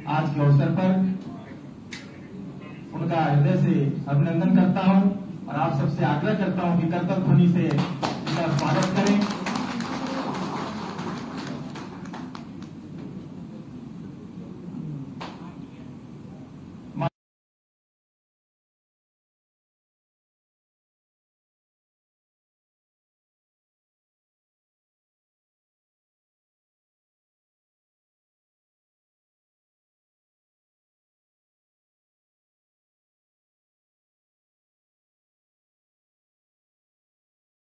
आज के अवसर पर उनका हृदय से अभिनंदन करता हूं और आप सबसे आग्रह करता हूं कि करतल ध्वनि से उनका स्वागत करें।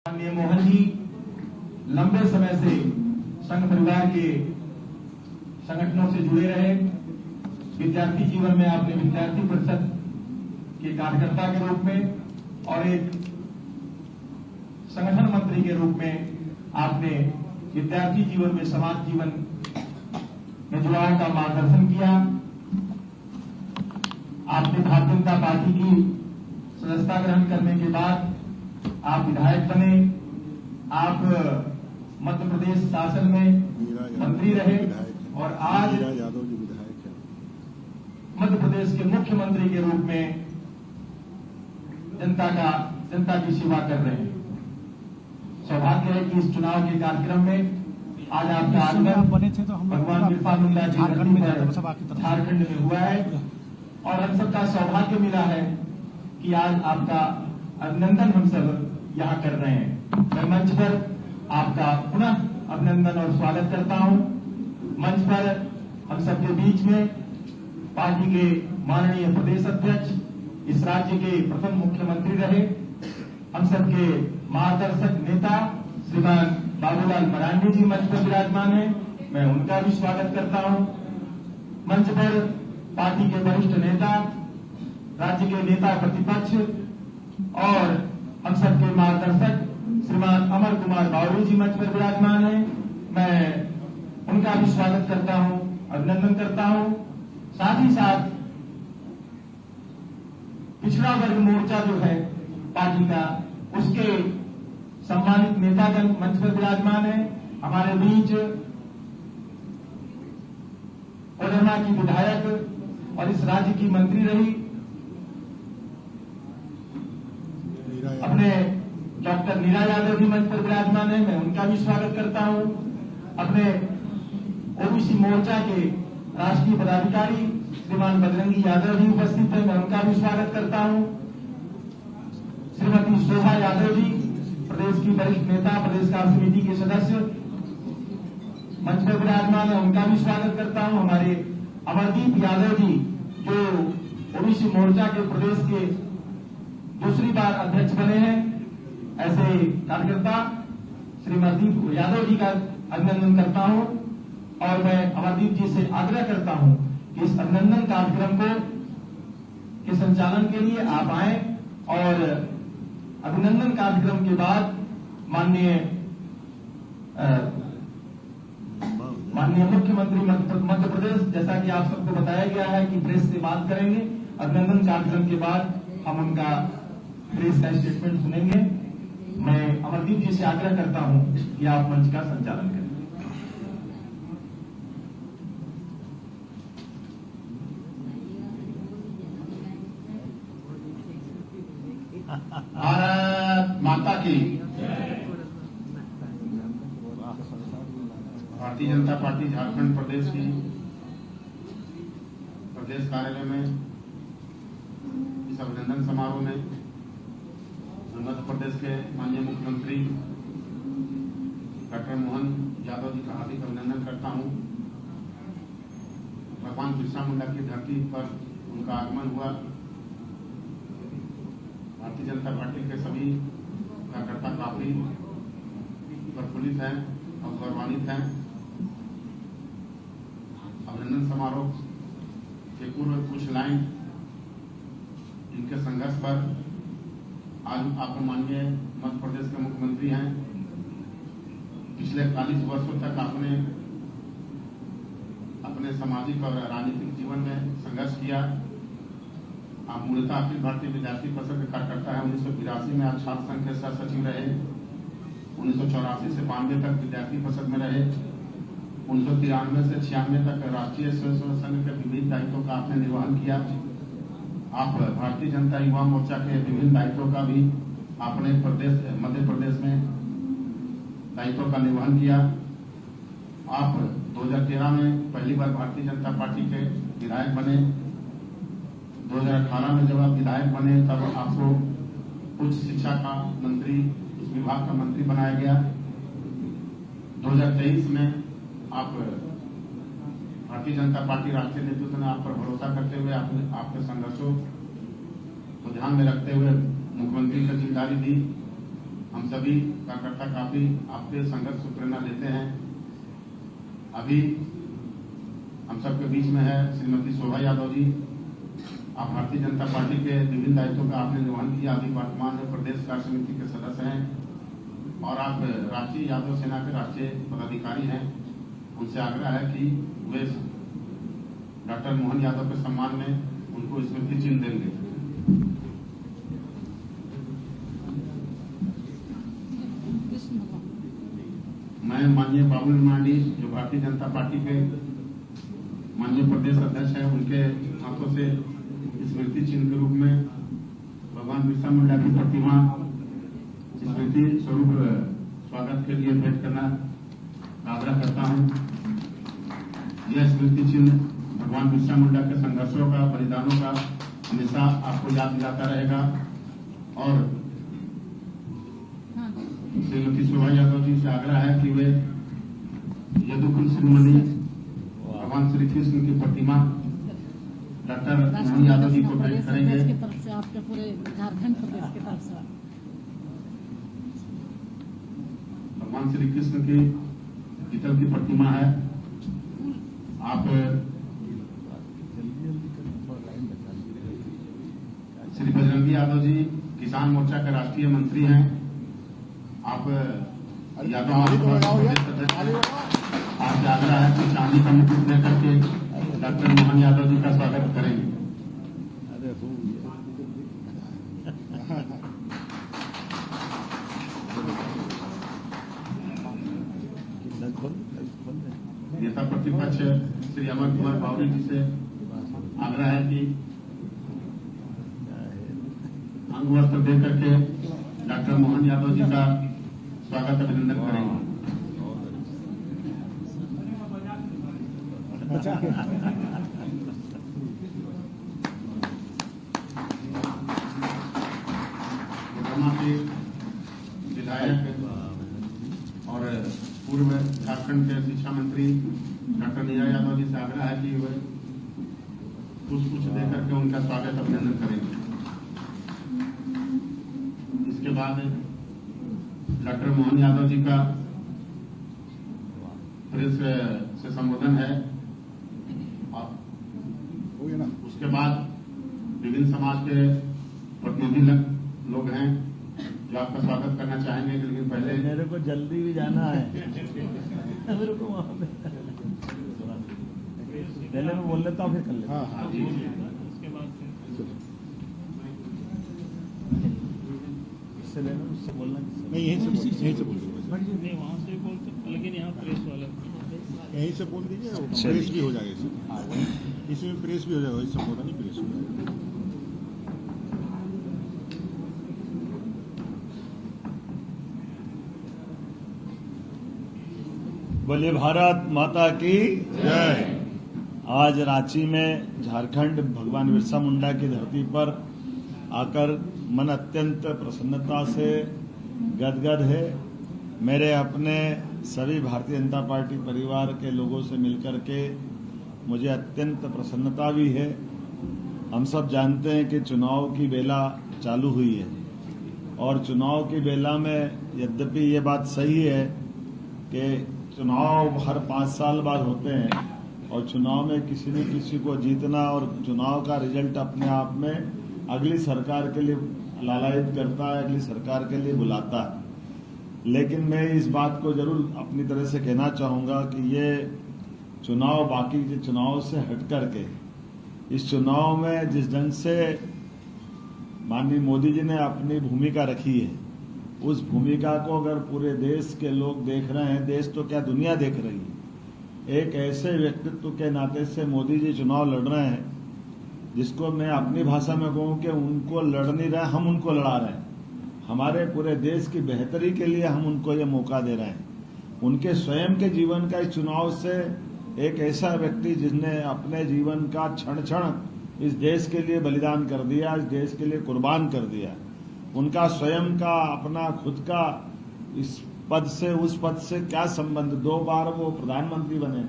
माननीय मोहन जी लंबे समय से संघ परिवार के संगठनों से जुड़े रहे। विद्यार्थी जीवन में आपने विद्यार्थी परिषद के कार्यकर्ता के रूप में और एक संगठन मंत्री के रूप में आपने विद्यार्थी जीवन में समाज जीवन में युवाओं का मार्गदर्शन किया। आपने भारतीय जनता पार्टी की सदस्यता ग्रहण करने के बाद आप विधायक बने। आप मध्य प्रदेश शासन में मंत्री रहे और आज मध्य प्रदेश के मुख्यमंत्री के रूप में जनता की सेवा कर रहे हैं। सौभाग्य है कि इस चुनाव के कार्यक्रम में आज आपका आगमन भगवान बिरसा मुंडा जी झारखंड में हुआ है और हम सबका सौभाग्य मिला है कि आज आपका अभिनंदन हम सब यहाँ कर रहे हैं। मैं मंच पर आपका पुनः अभिनंदन और स्वागत करता हूँ। मंच पर हम सबके बीच में पार्टी के माननीय प्रदेश अध्यक्ष, इस राज्य के प्रथम मुख्यमंत्री रहे, हम सबके मार्गदर्शक नेता श्रीमान बाबूलाल मरांडी जी मंच पर विराजमान हैं। मैं उनका भी स्वागत करता हूँ। मंच पर पार्टी के वरिष्ठ नेता, राज्य के नेता प्रतिपक्ष और हम सबके मार्गदर्शक श्रीमान अमर कुमार बावरी जी मंच पर विराजमान हैं। मैं उनका भी स्वागत करता हूं, अभिनंदन करता हूं। साथ ही साथ पिछड़ा वर्ग मोर्चा जो है पार्टी का, उसके सम्मानित नेतागण मंच पर विराजमान है। हमारे बीच कोडरमा की विधायक और इस राज्य की मंत्री रही अपने डॉक्टर नीरा यादव भी मंच पर विराजमान है। मैं उनका भी स्वागत करता हूं। अपने ओबीसी मोर्चा के राष्ट्रीय पदाधिकारी श्रीमान बजरंगी यादव भी उपस्थित है। मैं उनका भी स्वागत करता हूं। श्रीमती शोभा यादव जी प्रदेश की वरिष्ठ नेता, प्रदेश कार्य समिति के सदस्य मंच पर विराजमान है, उनका भी स्वागत करता हूं। हमारे अमरदीप यादव जी जो ओबीसी मोर्चा के प्रदेश के दूसरी बार अध्यक्ष बने हैं, ऐसे कार्यकर्ता श्री अमरदीप यादव जी का अभिनंदन करता हूं और मैं अमरदीप जी से आग्रह करता हूं कि इस अभिनंदन कार्यक्रम के संचालन के लिए आप आए और अभिनंदन कार्यक्रम के बाद माननीय मुख्यमंत्री मध्य प्रदेश, जैसा कि आप सबको बताया गया है कि प्रेस से बात करेंगे। अभिनंदन कार्यक्रम के बाद हम उनका प्रेस का स्टेटमेंट सुनेंगे। मैं अमरदीप जी से आग्रह करता हूं कि आप मंच का संचालन करें। भारत माता की। भारतीय जनता पार्टी झारखंड प्रदेश की प्रदेश कार्यालय में इस अभिनंदन समारोह में मध्य प्रदेश के माननीय मुख्यमंत्री डॉक्टर मोहन यादव जी का हार्दिक अभिनंदन करता हूं। भगवान बिरसा मुंडा की धरती पर उनका आगमन हुआ। भारतीय जनता पार्टी के सभी कार्यकर्ता काफी प्रफुल्लित हैं और गौरवान्वित हैं। अभिनंदन समारोह के पूर्व कुछ लाइन इनके संघर्ष पर आज आप माननीय मध्य प्रदेश के मुख्यमंत्री हैं। पिछले 40 वर्षों तक आपने अपने सामाजिक और राजनीतिक जीवन में संघर्ष किया। आप मूलतः अखिल भारतीय विद्यार्थी परिषद के कार्यकर्ता है। 1982 में आप छात्र संघ के सह सचिव रहे। 1984 से 92 तक विद्यार्थी परिषद में रहे। 1993 से 96 तक राष्ट्रीय स्वयंसेवक संघ के विभिन्न दायित्वों का आपने निर्वहन किया। आप भारतीय जनता युवा मोर्चा के विभिन्न दायित्वों का भी आपने मध्य प्रदेश में दायित्वों का निर्वहन किया। आप 2013 में पहली बार भारतीय जनता पार्टी के विधायक बने। 2018 में जब आप विधायक बने तब आपको उच्च शिक्षा का मंत्री, उस विभाग का मंत्री बनाया गया। 2023 में आप भारतीय जनता पार्टी राष्ट्रीय नेतृत्व ने आप पर भरोसा करते हुए आपके संघर्षों को ध्यान में रखते हुए मुख्यमंत्री की जिम्मेदारी दी। हम सभी कार्यकर्ता काफी आपके संघर्ष से प्रेरणा लेते हैं। अभी हम सबके बीच में है श्रीमती शोभा यादव जी। आप भारतीय जनता पार्टी के विभिन्न दायित्वों का आपने निर्वहन किया। अभी वर्तमान में प्रदेश कार्य समिति के सदस्य हैं और आप राष्ट्रीय यादव सेना के राष्ट्रीय पदाधिकारी हैं। उनसे आग्रह है कि वे डॉक्टर मोहन यादव के सम्मान में उनको स्मृति चिन्ह देंगे। मैं माननीय बाबुल मांडी जो भारतीय जनता पार्टी के माननीय प्रदेश अध्यक्ष हैं, उनके हाथों से स्मृति चिन्ह के रूप में भगवान बिरसा मुंडा की प्रतिमा स्मृति स्वरूप स्वागत के लिए भेंट करना आग्रह करता हूं। यह स्मृति चिन्ह भगवान बिरसा मुंडा के संघर्षों का, बलिदानों का हमेशा आपको याद दिलाता रहेगा। और श्रीमती शोभा यादव जी से आग्रह है कि वे यदुकुल शिरोमणि भगवान श्री कृष्ण की प्रतिमा डॉक्टर मोहन यादव जी को भेंट करेंगे। की तरफ से, आपके पूरे झारखंड प्रदेश की तरफ से भगवान श्री कृष्ण की पीतल की प्रतिमा है। आप श्री बजरंगी यादव जी किसान मोर्चा के राष्ट्रीय मंत्री हैं। आप यादव आपसे आग्रह है कि चांदी का मुकुट लेकर के डॉक्टर मोहन यादव जी का स्वागत करेंगे। नेता प्रतिपक्ष श्री अमर कुमार बावरी जी से आग्रह है कि अंग वस्त्र देकर के डॉक्टर मोहन यादव जी का स्वागत अभिनंदन करेंगे। कोडरमा के विधायक और पूर्व झारखंड के शिक्षा मंत्री डॉक्टर नीरा यादव जी से आग्रह है कि वे पुष्प देकर के उनका स्वागत अभिनंदन करेंगे। इसके बाद डॉक्टर मोहन यादव जी का प्रेस से संबोधन है और उसके बाद विभिन्न समाज के प्रतिनिधि लोग हैं जो आपका स्वागत करना चाहेंगे। लेकिन पहले मेरे को जल्दी भी जाना है। मेरे को वहां पे पहले मैं बोल लेता हूँ फिर कर लेता हूँ। हाँ जी इससे लेना उससे बोलना नहीं, यहीं से बोल नहीं वहाँ से बोलते, लेकिन यहाँ प्रेस वाला यहीं से बोल दीजिए। प्रेस भी हो जाएगा इसमें प्रेस भी हो जाएगा। इससे होता नहीं, प्रेस हो जाएगा। बोले भारत माता की जय। आज रांची में झारखंड भगवान बिरसा मुंडा की धरती पर आकर मन अत्यंत प्रसन्नता से गदगद है। मेरे अपने सभी भारतीय जनता पार्टी परिवार के लोगों से मिलकर के मुझे अत्यंत प्रसन्नता भी है। हम सब जानते हैं कि चुनाव की बेला चालू हुई है और चुनाव की बेला में यद्यपि ये बात सही है कि चुनाव हर 5 साल बाद होते हैं और चुनाव में किसी न किसी को जीतना और चुनाव का रिजल्ट अपने आप में अगली सरकार के लिए लालायित करता है, अगली सरकार के लिए बुलाता है। लेकिन मैं इस बात को जरूर अपनी तरह से कहना चाहूंगा कि ये चुनाव बाकी के चुनाव से हट करके इस चुनाव में जिस ढंग से माननीय मोदी जी ने अपनी भूमिका रखी है, उस भूमिका को अगर पूरे देश के लोग देख रहे हैं, देश तो क्या दुनिया देख रही है, एक ऐसे व्यक्तित्व के नाते से मोदी जी चुनाव लड़ रहे हैं जिसको मैं अपनी भाषा में कहूं कि उनको लड़ नहीं रहे, हम उनको लड़ा रहे हैं। हमारे पूरे देश की बेहतरी के लिए हम उनको ये मौका दे रहे हैं। उनके स्वयं के जीवन का इस चुनाव से एक ऐसा व्यक्ति जिसने अपने जीवन का क्षण क्षण इस देश के लिए बलिदान कर दिया, इस देश के लिए कुर्बान कर दिया। उनका स्वयं का अपना खुद का इस पद से उस पद से क्या संबंध। 2 बार वो प्रधानमंत्री बने,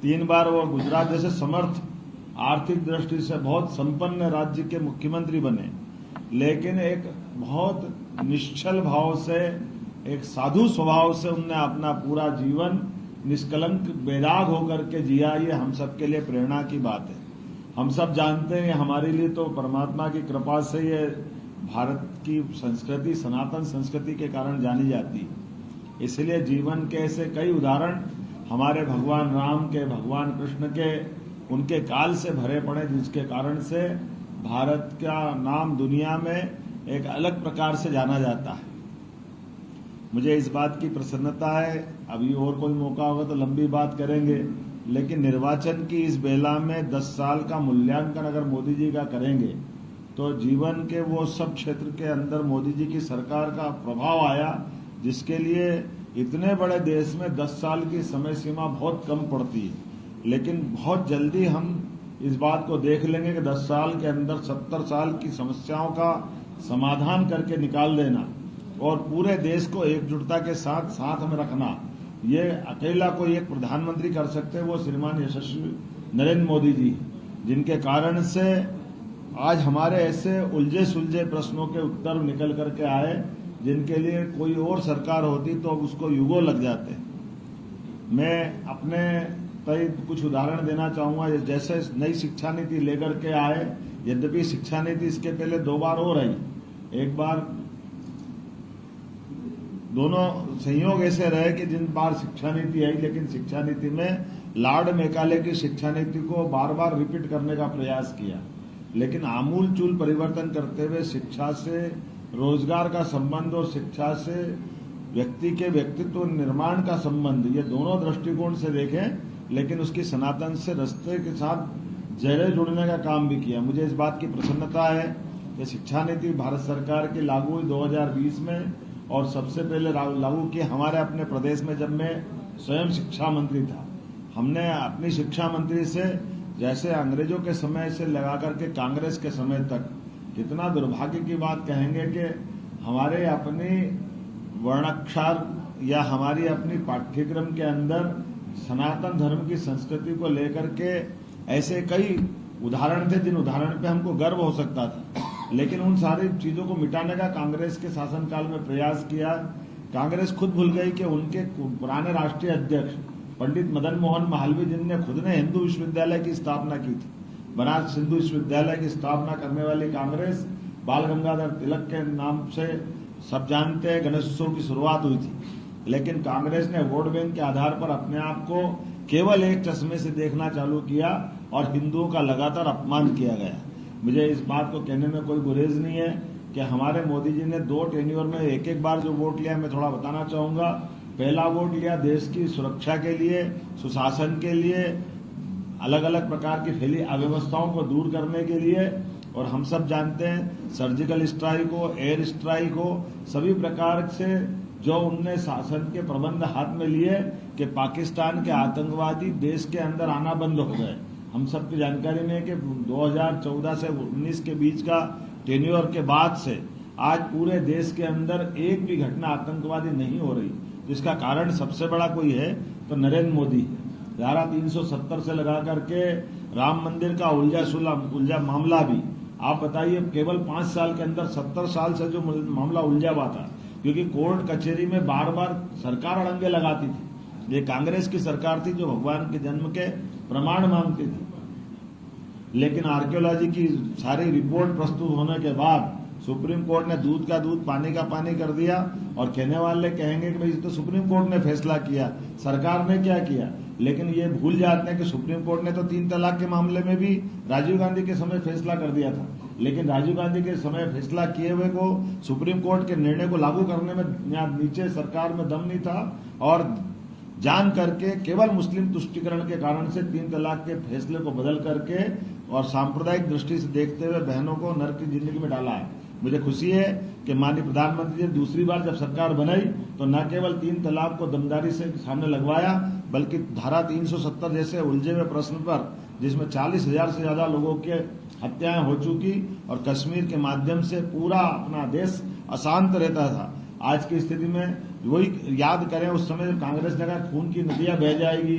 3 बार वो गुजरात जैसे समर्थ आर्थिक दृष्टि से बहुत संपन्न राज्य के मुख्यमंत्री बने, लेकिन एक बहुत निश्चल भाव से, एक साधु स्वभाव से उनने अपना पूरा जीवन निष्कलंक बेदाग होकर के जिया। ये हम सब के लिए प्रेरणा की बात है। हम सब जानते हैं हमारे लिए तो परमात्मा की कृपा से ये भारत की संस्कृति सनातन संस्कृति के कारण जानी जाती है। इसलिए जीवन के ऐसे कई उदाहरण हमारे भगवान राम के, भगवान कृष्ण के, उनके काल से भरे पड़े, जिसके कारण से भारत का नाम दुनिया में एक अलग प्रकार से जाना जाता है। मुझे इस बात की प्रसन्नता है, अभी और कोई मौका होगा तो लंबी बात करेंगे, लेकिन निर्वाचन की इस बेला में 10 साल का मूल्यांकन अगर मोदी जी का करेंगे तो जीवन के वो सब क्षेत्र के अंदर मोदी जी की सरकार का प्रभाव आया, जिसके लिए इतने बड़े देश में 10 साल की समय सीमा बहुत कम पड़ती है। लेकिन बहुत जल्दी हम इस बात को देख लेंगे कि 10 साल के अंदर 70 साल की समस्याओं का समाधान करके निकाल देना और पूरे देश को एकजुटता के साथ साथ में रखना, ये अकेला कोई एक प्रधानमंत्री कर सकते हैं, वो श्रीमान यशस्वी नरेंद्र मोदी जी, जिनके कारण से आज हमारे ऐसे उलझे सुलझे प्रश्नों के उत्तर निकल करके आए जिनके लिए कोई और सरकार होती तो उसको युगों लग जाते। मैं अपने कई कुछ उदाहरण देना चाहूंगा। जैसे नई शिक्षा नीति लेकर के आए, यद्यपि शिक्षा नीति इसके पहले 2 बार हो रही, एक बार दोनों संयोग ऐसे रहे कि जिन बार शिक्षा नीति आई, लेकिन शिक्षा नीति में लॉर्ड मेकाले की शिक्षा नीति को बार बार रिपीट करने का प्रयास किया, लेकिन आमूल चूल परिवर्तन करते हुए शिक्षा से रोजगार का संबंध और शिक्षा से व्यक्ति के व्यक्तित्व निर्माण का संबंध, ये दोनों दृष्टिकोण से देखें, लेकिन उसकी सनातन से रास्ते के साथ जड़े जुड़ने का काम भी किया। मुझे इस बात की प्रसन्नता है कि शिक्षा नीति भारत सरकार की लागू हुई 2020 में और सबसे पहले लागू की हमारे अपने प्रदेश में जब मैं स्वयं शिक्षा मंत्री था। हमने अपनी शिक्षा मंत्री से जैसे अंग्रेजों के समय से लगा करके कांग्रेस के समय तक, कितना दुर्भाग्य की बात कहेंगे कि हमारे अपनी वर्णाक्षर या हमारी अपनी पाठ्यक्रम के अंदर सनातन धर्म की संस्कृति को लेकर के ऐसे कई उदाहरण थे जिन उदाहरण पे हमको गर्व हो सकता था, लेकिन उन सारी चीजों को मिटाने का कांग्रेस के शासनकाल में प्रयास किया। कांग्रेस खुद भूल गई कि उनके पुराने राष्ट्रीय अध्यक्ष पंडित मदन मोहन मालवीय जिनने खुद ने हिंदू विश्वविद्यालय की स्थापना की थी, बनारस हिंदू विश्वविद्यालय की स्थापना करने वाली कांग्रेस, बाल गंगाधर तिलक के नाम से सब जानते हैं, गणेशोत्सव की शुरुआत हुई थी, लेकिन कांग्रेस ने वोट बैंक के आधार पर अपने आप को केवल एक चश्मे से देखना चालू किया और हिंदुओं का लगातार अपमान किया गया। मुझे इस बात को कहने में कोई गुरेज नहीं है कि हमारे मोदी जी ने 2 टेन्योर में एक बार जो वोट लिया, मैं थोड़ा बताना चाहूंगा। पहला वोट लिया देश की सुरक्षा के लिए, सुशासन के लिए, अलग अलग प्रकार की फैली अव्यवस्थाओं को दूर करने के लिए, और हम सब जानते हैं सर्जिकल स्ट्राइक हो, एयर स्ट्राइक हो, सभी प्रकार से जो उनने शासन के प्रबंध हाथ में लिए कि पाकिस्तान के आतंकवादी देश के अंदर आना बंद हो गए। हम सबकी जानकारी में है कि 2014 से 19 के बीच का टेन्योर के बाद से आज पूरे देश के अंदर एक भी घटना आतंकवादी नहीं हो रही, जिसका कारण सबसे बड़ा कोई है तो नरेंद्र मोदी। धारा 370 से लगा करके राम मंदिर का उलझा मामला भी, आप बताइए केवल 5 साल के अंदर 70 साल से जो मामला उलझा हुआ था, क्योंकि कोर्ट कचहरी में बार बार सरकार अड़ंगे लगाती थी। ये कांग्रेस की सरकार थी जो भगवान के जन्म के प्रमाण मांगती थी, लेकिन आर्कियोलॉजी की सारी रिपोर्ट प्रस्तुत होने के बाद सुप्रीम कोर्ट ने दूध का दूध पानी का पानी कर दिया, और कहने वाले कहेंगे कि भाई तो सुप्रीम कोर्ट ने फैसला किया, सरकार ने क्या किया, लेकिन ये भूल जाते हैं कि सुप्रीम कोर्ट ने तो 3 तलाक के मामले में भी राजीव गांधी के समय फैसला कर दिया था, लेकिन राजीव गांधी के समय फैसला किए हुए को सुप्रीम कोर्ट के निर्णय को लागू करने में यहाँ नीचे सरकार में दम नहीं था, और जान करके केवल मुस्लिम तुष्टिकरण के कारण से 3 तलाक के फैसले को बदल करके और सांप्रदायिक दृष्टि से देखते हुए बहनों को नर्क की जिंदगी में डाला है। मुझे खुशी है कि माननीय प्रधानमंत्री ने दूसरी बार जब सरकार बनाई तो न केवल 3 तलाक को दमदारी से सामने लगवाया, बल्कि धारा 370 जैसे उलझे हुए प्रश्न पर, जिसमें 40,000 से ज्यादा लोगों के हत्याएं हो चुकी और कश्मीर के माध्यम से पूरा अपना देश अशांत रहता था। आज की स्थिति में वही याद करें, उस समय जब कांग्रेस ने कहा खून की नदियां बह जाएगी,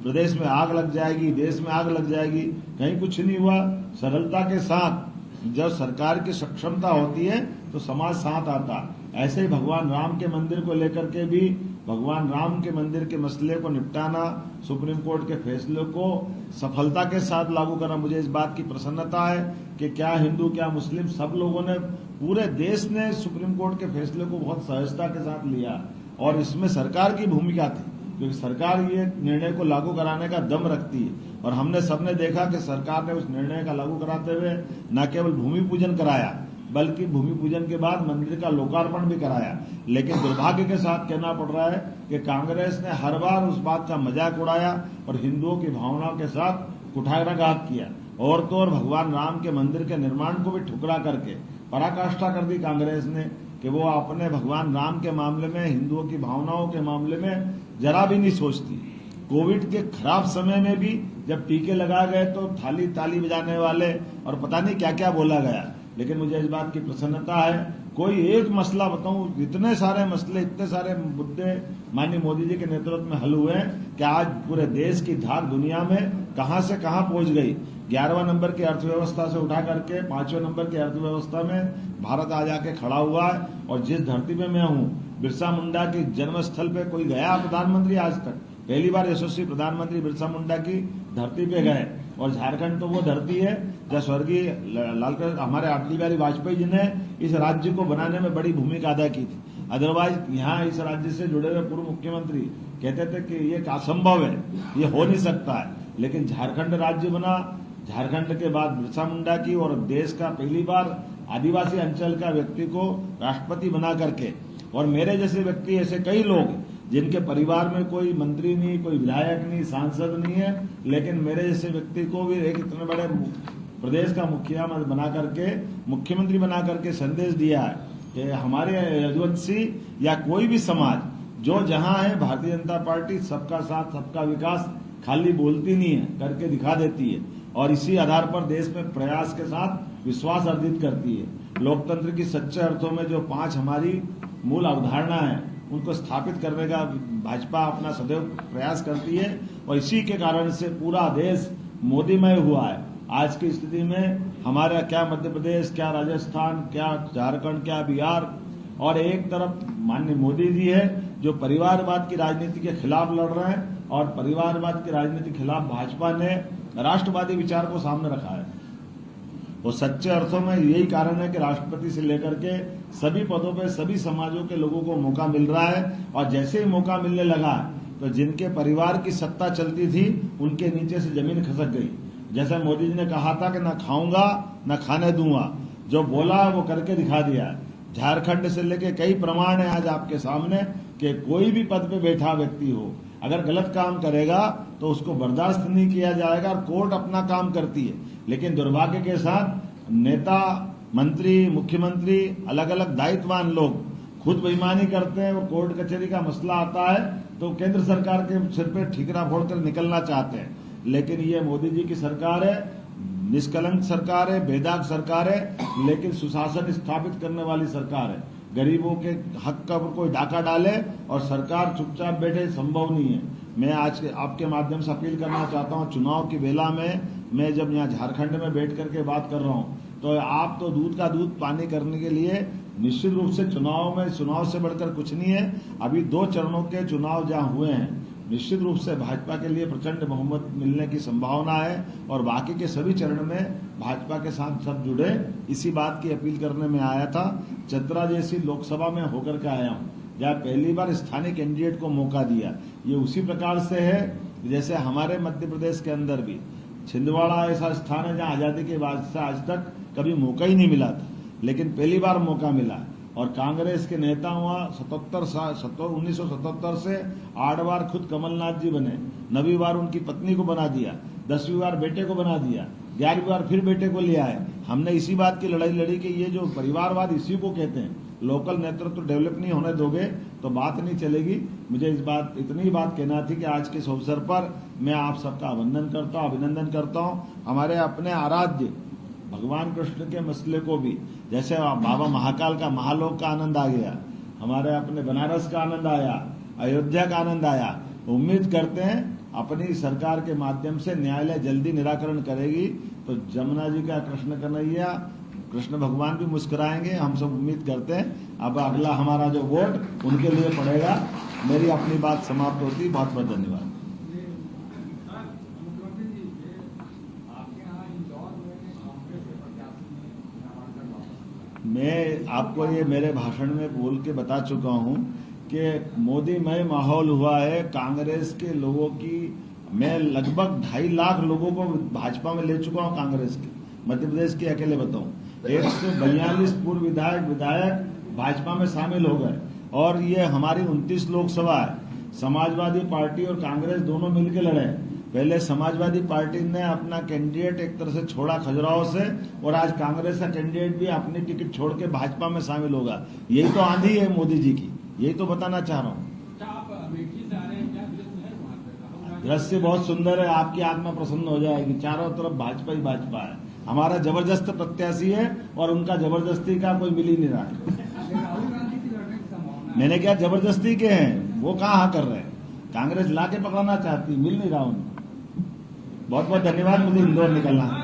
प्रदेश में आग लग जाएगी, देश में आग लग जाएगी, कहीं कुछ नहीं हुआ। सरलता के साथ जब सरकार की सक्षमता होती है तो समाज साथ आता। ऐसे ही भगवान राम के मंदिर को लेकर के भी भगवान राम के मंदिर के मसले को निपटाना, सुप्रीम कोर्ट के फैसले को सफलता के साथ लागू करना, मुझे इस बात की प्रसन्नता है कि क्या हिंदू क्या मुस्लिम सब लोगों ने, पूरे देश ने सुप्रीम कोर्ट के फैसले को बहुत सहजता के साथ लिया। और इसमें सरकार की भूमिका थी, क्योंकि सरकार ये निर्णय को लागू कराने का दम रखती है। और हमने सबने देखा कि सरकार ने उस निर्णय का लागू कराते हुए न केवल भूमि पूजन कराया, बल्कि भूमि पूजन के बाद मंदिर का लोकार्पण भी कराया। लेकिन दुर्भाग्य के साथ कहना पड़ रहा है कि कांग्रेस ने हर बार उस बात का मजाक उड़ाया और हिंदुओं की भावनाओं के साथ कुठाराघात किया। और तो और भगवान राम के मंदिर के निर्माण को भी ठुकरा करके पराकाष्ठा कर दी कांग्रेस ने कि वो अपने भगवान राम के मामले में, हिंदुओं की भावनाओं के मामले में जरा भी नहीं सोचती। कोविड के खराब समय में भी जब टीके लगा गए तो ताली बजाने वाले और पता नहीं क्या क्या बोला गया। लेकिन मुझे इस बात की प्रसन्नता है, कोई एक मसला बताऊं, इतने सारे मसले, इतने सारे मुद्दे माननीय मोदी जी के नेतृत्व में हल हुए हैं कि आज पूरे देश की धाक दुनिया में कहां से कहां पहुंच गई। 11वां नंबर की अर्थव्यवस्था से उठा करके 5वें नंबर की अर्थव्यवस्था में भारत आज आके खड़ा हुआ है। और जिस धरती पे मैं हूं, बिरसा मुंडा के जन्मस्थल पे कोई गया प्रधानमंत्री आज तक? पहली बार यशस्वी प्रधानमंत्री बिरसा मुंडा की धरती पे गए। और झारखंड तो वो धरती है जहाँ स्वर्गीय लालकृष्ण हमारे अटल बिहारी वाजपेयी जी ने इस राज्य को बनाने में बड़ी भूमिका अदा की थी। अदरवाइज यहाँ इस राज्य से जुड़े हुए पूर्व मुख्यमंत्री कहते थे कि ये असंभव है, ये हो नहीं सकता है। लेकिन झारखंड राज्य बना, झारखंड के बाद बिरसा मुंडा की और देश का पहली बार आदिवासी अंचल का व्यक्ति को राष्ट्रपति बना करके। और मेरे जैसे व्यक्ति, ऐसे कई लोग जिनके परिवार में कोई मंत्री नहीं, कोई विधायक नहीं, सांसद नहीं है, लेकिन मेरे जैसे व्यक्ति को भी एक इतने बड़े प्रदेश का मुखिया बना करके, मुख्यमंत्री बना करके संदेश दिया है कि हमारे यदुवंशी या कोई भी समाज जो जहां है, भारतीय जनता पार्टी सबका साथ सबका विकास खाली बोलती नहीं है, करके दिखा देती है। और इसी आधार पर देश में प्रयास के साथ विश्वास अर्जित करती है। लोकतंत्र की सच्चे अर्थों में जो 5 हमारी मूल अवधारणा है, उनको स्थापित करने का भाजपा अपना सदैव प्रयास करती है। और इसी के कारण से पूरा देश मोदीमय हुआ है। आज की स्थिति में हमारा क्या मध्य प्रदेश, क्या राजस्थान, क्या झारखंड, क्या बिहार, और एक तरफ माननीय मोदी जी है जो परिवारवाद की राजनीति के खिलाफ लड़ रहे हैं। और परिवारवाद की राजनीति के खिलाफ भाजपा ने राष्ट्रवादी विचार को सामने रखा है। वो सच्चे अर्थों में यही कारण है कि राष्ट्रपति से लेकर के सभी पदों पर सभी समाजों के लोगों को मौका मिल रहा है। और जैसे ही मौका मिलने लगा तो जिनके परिवार की सत्ता चलती थी उनके नीचे से जमीन खसक गई। जैसे मोदी जी ने कहा था कि न खाऊंगा न खाने दूंगा, जो बोला वो करके दिखा दिया। झारखंड से लेके कई प्रमाण है आज आपके सामने कि कोई भी पद पे बैठा व्यक्ति हो, अगर गलत काम करेगा तो उसको बर्दाश्त नहीं किया जाएगा और कोर्ट अपना काम करती है। लेकिन दुर्भाग्य के साथ नेता, मंत्री, मुख्यमंत्री, अलग अलग दायित्ववान लोग खुद बेईमानी करते हैं और कोर्ट कचहरी का मसला आता है तो केंद्र सरकार के सिर पे ठीकरा फोड़कर निकलना चाहते हैं। लेकिन ये मोदी जी की सरकार है, निष्कलंक सरकार है, बेदाग सरकार है, लेकिन सुशासन स्थापित करने वाली सरकार है। गरीबों के हक का कोई डाका डाले और सरकार चुपचाप बैठे, संभव नहीं है। मैं आज आपके माध्यम से अपील करना चाहता हूं, चुनाव की बेला में मैं जब यहाँ झारखंड में बैठ करके बात कर रहा हूं तो आप तो दूध का दूध पानी करने के लिए निश्चित रूप से चुनाव से बढ़कर कुछ नहीं है। अभी 2 चरणों के चुनाव जहाँ हुए हैं, निश्चित रूप से भाजपा के लिए प्रचंड बहुमत मिलने की संभावना है। और बाकी के सभी चरण में भाजपा के साथ सब जुड़े, इसी बात की अपील करने में आया था। चतरा जैसी लोकसभा में होकर के आया हूँ जहाँ पहली बार स्थानीय कैंडिडेट को मौका दिया। ये उसी प्रकार से है जैसे हमारे मध्य प्रदेश के अंदर भी छिंदवाड़ा ऐसा स्थान है जहाँ आजादी के बाद से आज तक कभी मौका ही नहीं मिला था, लेकिन पहली बार मौका मिला। और कांग्रेस के नेता हुआ 1977 से 8 बार खुद कमलनाथ जी बने, 9वीं बार उनकी पत्नी को बना दिया, 10वीं बार बेटे को बना दिया, 11वीं बार फिर बेटे को लिया है। हमने इसी बात की लड़ाई लड़ी कि ये जो परिवारवाद इसी को कहते हैं, लोकल नेतृत्व डेवलप नहीं होने दोगे तो बात नहीं चलेगी। मुझे इतनी बात कहना थी कि आज के इस अवसर पर मैं आप सबका अभिनंदन करता हूं। हमारे अपने आराध्य भगवान कृष्ण के मसले को भी, जैसे बाबा महाकाल का महालोक का आनंद आ गया, हमारे अपने बनारस का आनंद आया, अयोध्या का आनंद आया। उम्मीद करते हैं अपनी सरकार के माध्यम से न्यायालय जल्दी निराकरण करेगी तो जमुना जी का कृष्ण भगवान भी मुस्कुराएंगे। हम सब उम्मीद करते हैं। अब अगला हमारा जो वोट उनके लिए पड़ेगा। मेरी अपनी बात समाप्त होती। बहुत बहुत धन्यवाद। मैं आपको ये मेरे भाषण में बोल के बता चुका हूं कि मोदीमय माहौल हुआ है। कांग्रेस के लोगों की मैं लगभग 2.5 लाख लोगों को भाजपा में ले चुका हूं। कांग्रेस के मध्य प्रदेश के अकेले बताऊं 142 पूर्व विधायक भाजपा में शामिल हो गए और ये हमारी 29 लोकसभा है। समाजवादी पार्टी और कांग्रेस दोनों मिलकर लड़े। पहले समाजवादी पार्टी ने अपना कैंडिडेट एक तरह से छोड़ा खजुराहो से और आज कांग्रेस का कैंडिडेट भी अपनी टिकट छोड़ के भाजपा में शामिल होगा। यही तो आंधी है मोदी जी की, यही तो बताना चाह रहा हूँ। दृश्य बहुत सुंदर है, आपकी आत्मा प्रसन्न हो जाएगी। चारों तरफ भाजपा ही भाजपा है। हमारा जबरदस्त प्रत्याशी है और उनका जबरदस्ती का कोई मिल ही नहीं रहा है। मैंने क्या जबरदस्ती के हैं, वो कहाँ कर रहे हैं। कांग्रेस लाके पकड़ना चाहती, मिल नहीं रहा उनको। बहुत बहुत धन्यवाद। मुझे इंदौर निकलना है।